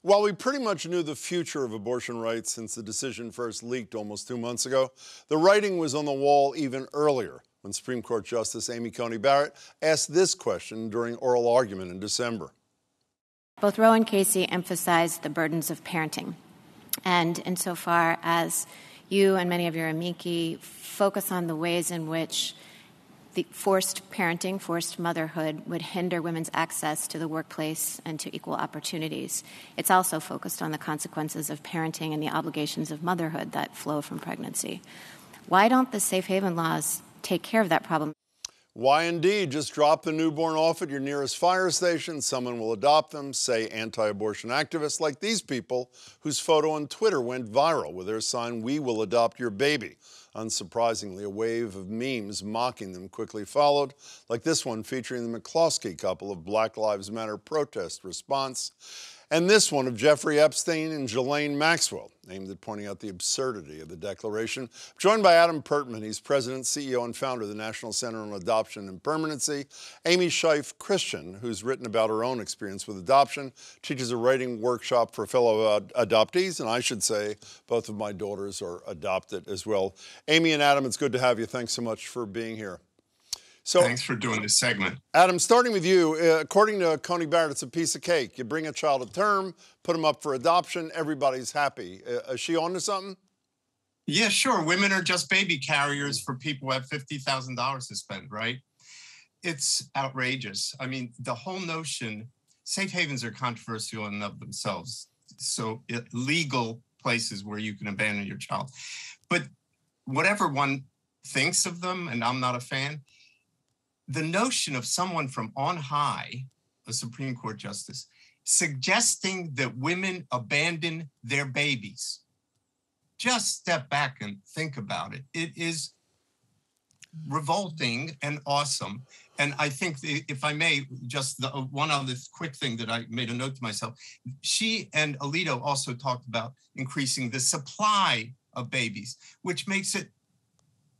While we pretty much knew the future of abortion rights since the decision first leaked almost 2 months ago, the writing was on the wall even earlier when Supreme Court Justice Coney Barrett asked this question during oral argument in December. Both Roe and Casey emphasized the burdens of parenting. And insofar as you and many of your amici focus on the ways in which the forced parenting, forced motherhood would hinder women's access to the workplace and to equal opportunities, it's also focused on the consequences of parenting and the obligations of motherhood that flow from pregnancy. Why don't the safe haven laws take care of that problem? Why indeed? Just drop the newborn off at your nearest fire station. Someone will adopt them, say anti-abortion activists like these people whose photo on Twitter went viral with their sign, "We will adopt your baby." Unsurprisingly, a wave of memes mocking them quickly followed, like this one featuring the McCloskey couple of Black Lives Matter protest response, and this one of Jeffrey Epstein and Ghislaine Maxwell, aimed at pointing out the absurdity of the declaration. Joined by Adam Pertman, he's president, CEO, and founder of the National Center on Adoption and Permanency. Aimee Seiff Christian, who's written about her own experience with adoption, teaches a writing workshop for fellow adoptees, and I should say both of my daughters are adopted as well. Aimee and Adam, it's good to have you. Thanks so much for being here. So, thanks for doing this segment. Adam, starting with you, according to Coney Barrett, it's a piece of cake. You bring a child to term, put them up for adoption, everybody's happy. Is she on to something? Yeah, sure. Women are just baby carriers for people who have $50,000 to spend, right? It's outrageous. I mean, the whole notion, safe havens are controversial in and of themselves. So legal places where you can abandon your child. But whatever one thinks of them, and I'm not a fan, the notion of someone from on high, a Supreme Court justice, suggesting that women abandon their babies. Just step back and think about it. It is revolting and awesome. And I think, if I may, just one other quick thing that I made a note to myself. She and Alito also talked about increasing the supply of babies, which makes it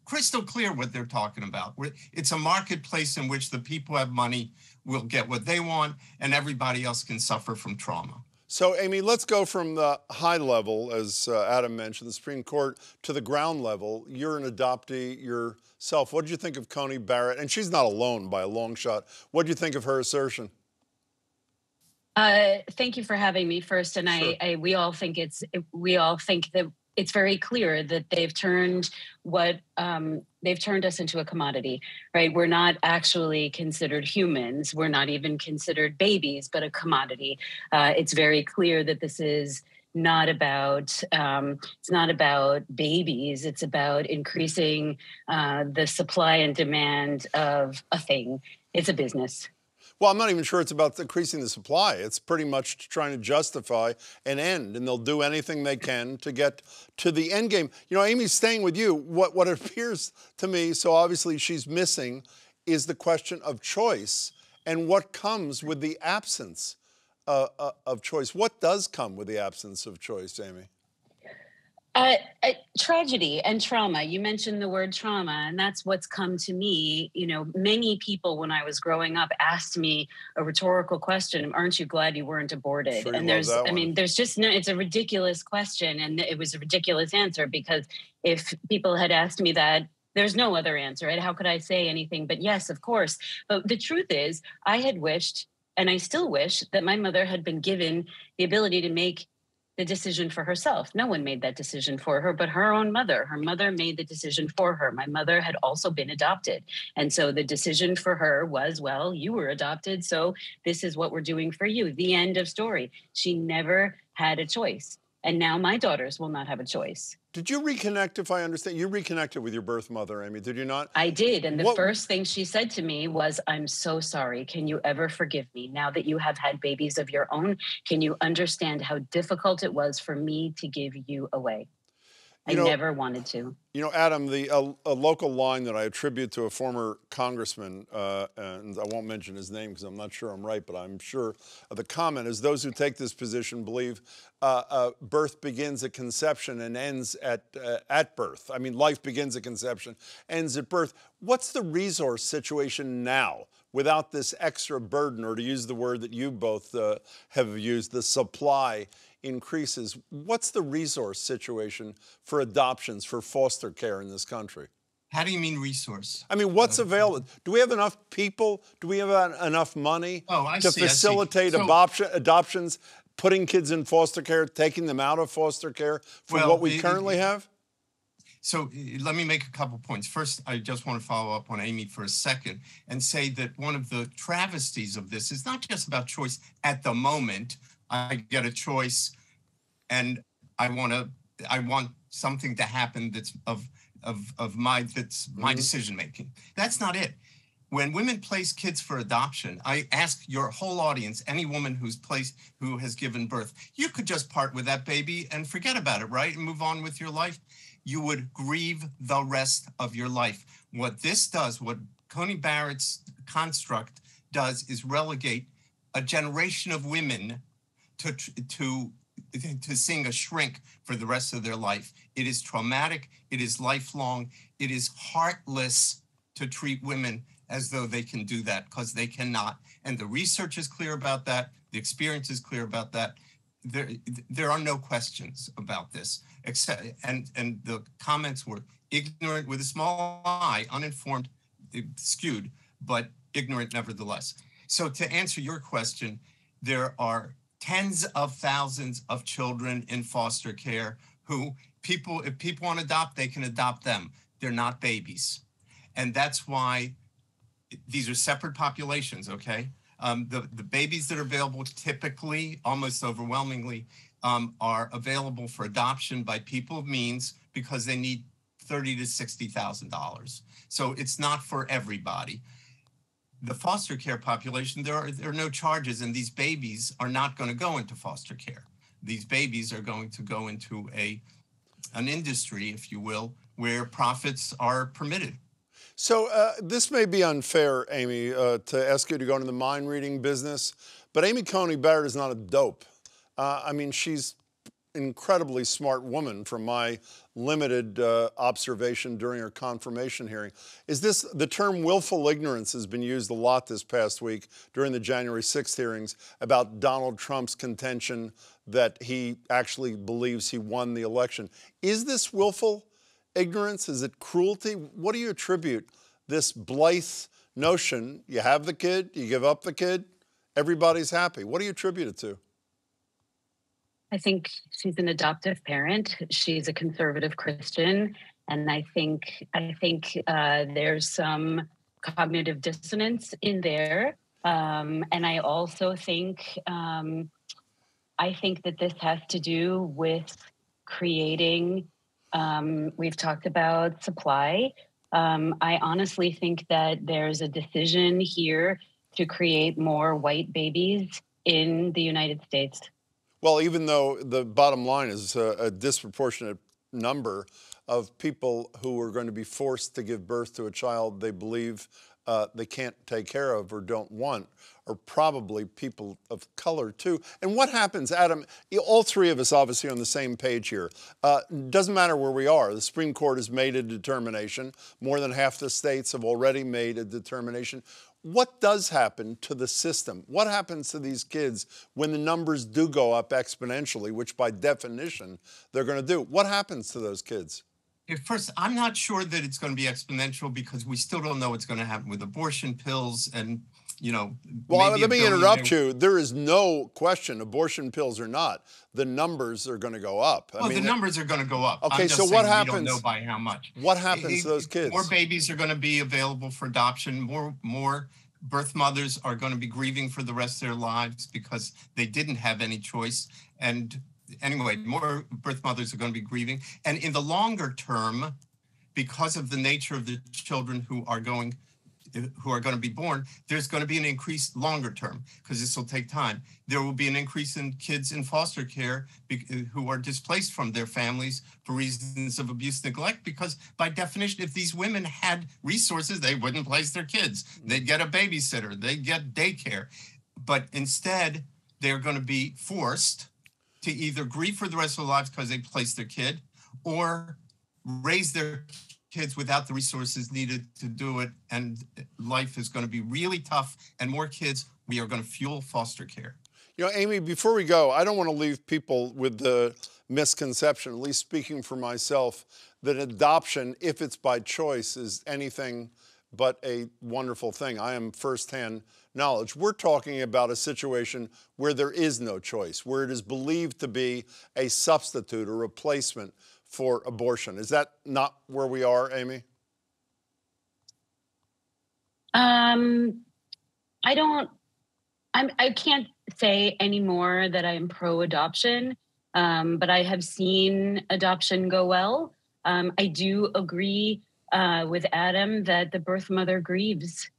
crystal clear what they're talking about. It's a marketplace in which the people who have money will get what they want and everybody else can suffer from trauma. So, Aimee, let's go from the high level, as Adam mentioned, the Supreme Court, to the ground level. You're an adoptee yourself. What did you think of Coney Barrett? And she's not alone by a long shot. What did you think of her assertion? Thank you for having me first. And sure. We all think that it's very clear that they've turned us into a commodity, right? We're not actually considered humans. We're not even considered babies, but a commodity. It's very clear that this is not about, it's not about babies. It's about increasing the supply and demand of a thing. It's a business. Well, I'm not even sure it's about increasing the supply. It's pretty much trying to justify an end, and they'll do anything they can to get to the end game. You know, Amy's staying with you. What appears to me, so obviously she's missing, is the question of choice and what comes with the absence of choice. What does come with the absence of choice, Aimee? Tragedy and trauma. You mentioned the word trauma, and that's what's come to me. You know, many people when I was growing up asked me a rhetorical question, aren't you glad you weren't aborted? Sure, and there's just no, it's a ridiculous question. And it was a ridiculous answer, because if people had asked me that, there's no other answer, right? How could I say anything but yes, of course. But the truth is, I had wished, and I still wish, that my mother had been given the ability to make the decision for herself. No one made that decision for her, but her own mother. Her mother made the decision for her. My mother had also been adopted. And so the decision for her was, well, you were adopted, so this is what we're doing for you. The end of story. She never had a choice. And now my daughters will not have a choice. Did you reconnect, if I understand? You reconnected with your birth mother, Aimee, did you not? I did. And the first thing she said to me was, I'm so sorry. Can you ever forgive me? Now that you have had babies of your own, can you understand how difficult it was for me to give you away? I never wanted to. You know, Adam, a local line that I attribute to a former congressman, and I won't mention his name because I'm not sure I'm right, but I'm sure the comment is those who take this position believe birth begins at conception and ends at birth. I mean, life begins at conception, ends at birth. What's the resource situation now without this extra burden, or to use the word that you both have used, the supply increases? What's the resource situation for adoptions, for foster care in this country? How do you mean resource? I mean, what's available? Do we have enough people? Do we have enough money to facilitate adoptions, putting kids in foster care, taking them out of foster care for what we currently have? So let me make a couple points. First, I just want to follow up on Aimee for a second and say that one of the travesties of this is not just about choice at the moment. I get a choice, and I want something to happen that's my decision making. That's not it. When women place kids for adoption, I ask your whole audience, any woman who has given birth, you could just part with that baby and forget about it, right? And move on with your life. You would grieve the rest of your life. What this does, what Coney Barrett's construct does, is relegate a generation of women to seeing a shrink for the rest of their life. It is traumatic. It is lifelong. It is heartless to treat women as though they can do that, because they cannot. And the research is clear about that. The experience is clear about that. There are no questions about this, except and the comments were ignorant with a small I, uninformed, skewed, but ignorant nevertheless. So to answer your question, there are tens of thousands of children in foster care who if people want to adopt, they can adopt them. They're not babies. And that's why these are separate populations, okay? The babies that are available typically, almost overwhelmingly, are available for adoption by people of means because they need $30,000 to $60,000. So it's not for everybody. The foster care population, there are no charges, and these babies are not going to go into foster care. These babies are going to go into an industry, if you will, where profits are permitted. So this may be unfair, Aimee, to ask you to go into the mind reading business, but Amy Coney Barrett is not a dope. I mean, she's an incredibly smart woman from my limited observation during her confirmation hearing. The term willful ignorance has been used a lot this past week during the January 6th hearings about Donald Trump's contention that he actually believes he won the election. Is this willful ignorance? Is it cruelty? What do you attribute this blithe notion? You have the kid, you give up the kid, everybody's happy. What do you attribute it to? I think she's an adoptive parent. She's a conservative Christian, and I think there's some cognitive dissonance in there. And I also think that this has to do with creating. We've talked about supply. I honestly think that there's a decision here to create more white babies in the United States. Well, even though the bottom line is a disproportionate number of people who are going to be forced to give birth to a child they believe they can't take care of or don't want, are probably people of color too. And what happens, Adam, all three of us obviously on the same page here. Doesn't matter where we are. The Supreme Court has made a determination. More than half the states have already made a determination. What does happen to the system? What happens to these kids when the numbers do go up exponentially, which by definition they're going to do? What happens to those kids? First, I'm not sure that it's going to be exponential because we still don't know what's going to happen with abortion pills and, you know. Well, let me interrupt you. There is no question, abortion pills or not, the numbers are going to go up. Well, the numbers are going to go up. Okay, so what happens? We don't know by how much. What happens to those kids? More babies are going to be available for adoption. More birth mothers are going to be grieving for the rest of their lives because they didn't have any choice. And anyway, more birth mothers are going to be grieving. And in the longer term, because of the nature of the children who are going who are going to be born, there's going to be an increase longer term because this will take time. There will be an increase in kids in foster care who are displaced from their families for reasons of abuse, neglect, because by definition, if these women had resources, they wouldn't place their kids. They'd get a babysitter, they'd get daycare. But instead, they're going to be forced to either grieve for the rest of their lives because they placed their kid, or raise their kids without the resources needed to do it. And life is going to be really tough. And more kids, we are going to fuel foster care. You know, Aimee, before we go, I don't want to leave people with the misconception, at least speaking for myself, that adoption, if it's by choice, is anything but a wonderful thing. I am firsthand knowledge. We're talking about a situation where there is no choice, where it is believed to be a substitute or replacement for abortion. Is that not where we are, Aimee? I can't say anymore that I am pro-adoption, but I have seen adoption go well. I do agree with Adam that the birth mother grieves.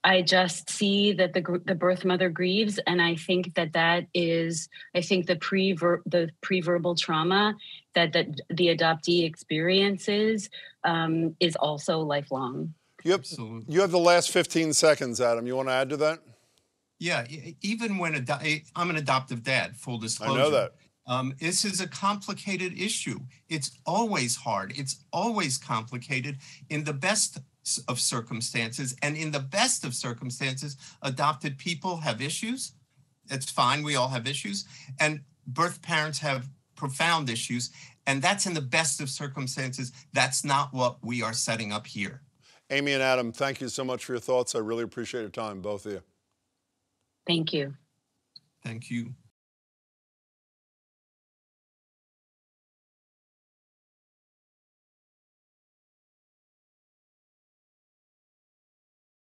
I just see that the birth mother grieves, and I think that is, I think the pre-verbal trauma that the adoptee experiences is also lifelong. You have the last 15 seconds, Adam. You want to add to that? Yeah, even when I'm an adoptive dad, full disclosure. I know that. This is a complicated issue. It's always hard. It's always complicated. In the best of circumstances, and in the best of circumstances, adopted people have issues. It's fine. We all have issues. And birth parents have profound issues. And that's in the best of circumstances. That's not what we are setting up here. Aimee and Adam, thank you so much for your thoughts. I really appreciate your time, both of you. Thank you. Thank you.